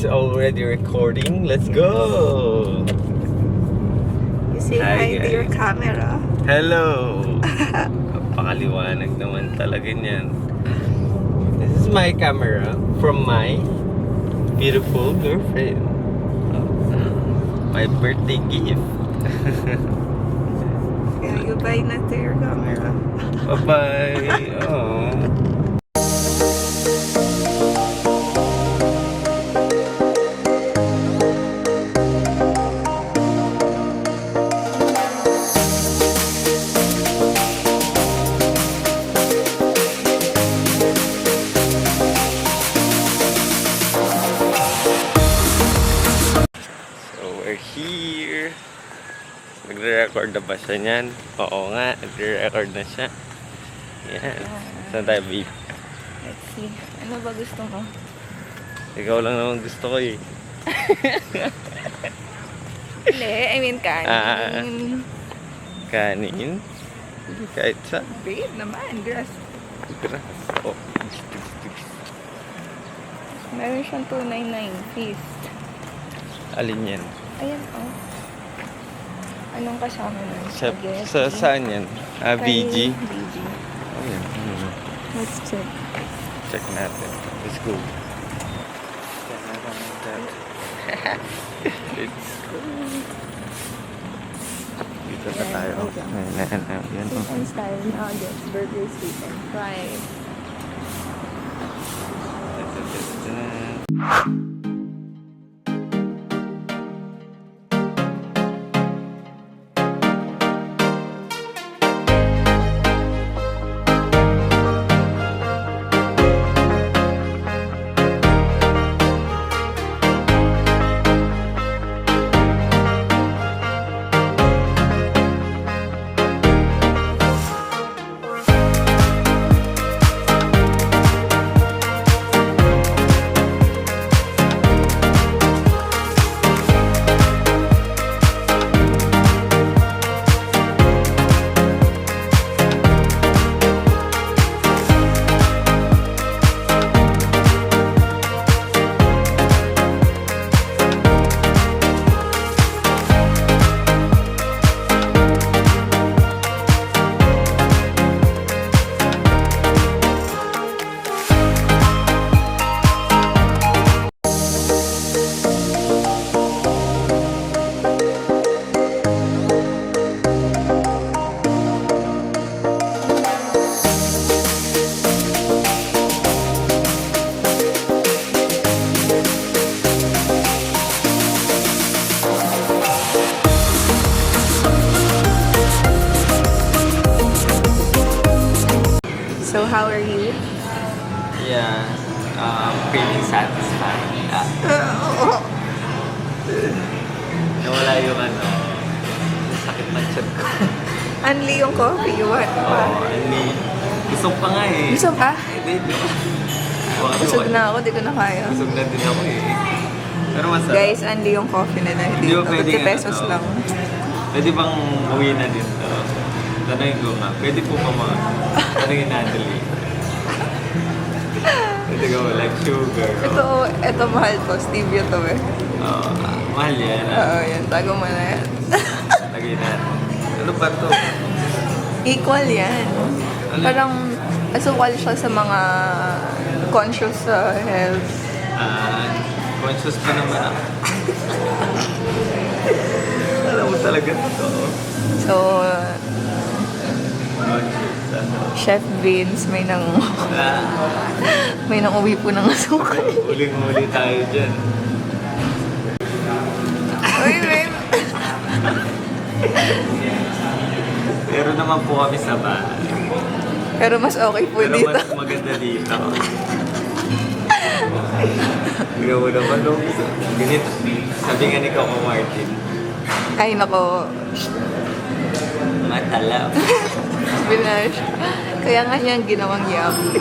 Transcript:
It's already recording. Let's go! You say hi to your guys. camera. Hello! Pakaliwanag naman talaga niyan. This is my camera from my beautiful girlfriend. My birthday gift. Yeah, you buy na to your camera. Bye-bye! Oh. We're here. Nagre-record na ba siya niyan? Oo nga, nagre-record na siya. Yan. Saan tayo, babe? Let's see. Ano ba gusto mo? Ikaw lang naman gusto ko eh. Hindi, I mean kanin. Kanin? Kahit sa? Babe naman, grass. Grass. Oh. Meron siyang 299 feast. Alin yan? Ayan, oh. Anong kasama nun? Saan yan? BG? BG. Oh, yan. Let's check. Check natin. Let's go. Let's go. Dito na tayo. Yan. Sweet and style nuggets, burger, sweet and fries. So how are you? Yeah. Pretty satisfied. Nawala yung sakit ng chat ko. Anli yung coffee, you want pa? Busog pa nga eh. Busog ka? Hindi. Busog na ako, di ko na kaya. Busog na din ako eh. Pero masarap. Guys, anli yung coffee nila Hindi dito. ba pwede 50 pesos lang. Pwede bang uwi na dito? Tanongin ko nga. Pwede po pa mga tanongin natin eh. Pwede ko like sugar. Ito mahal to. Stevia to eh. Mahal yan. Oo, yan. Tago mo na yan. Lagay natin. Ano ba to? Equal yan. Parang asukal siya sa mga conscious sa health. Conscious pa naman ako. Alam mo talaga ito. So, Chef Vince, may nang uwi po ng asukal. Uling-uli tayo dyan. Uy, babe. Pero naman po kami sa bahay. Pero mas okay po Pero dito. mas maganda dito. Ikaw mo naman nung ganito. Sabi nga ni Coco Martin. Ay, nako. Matala. Binash. Kaya nga niya ginawang yummy.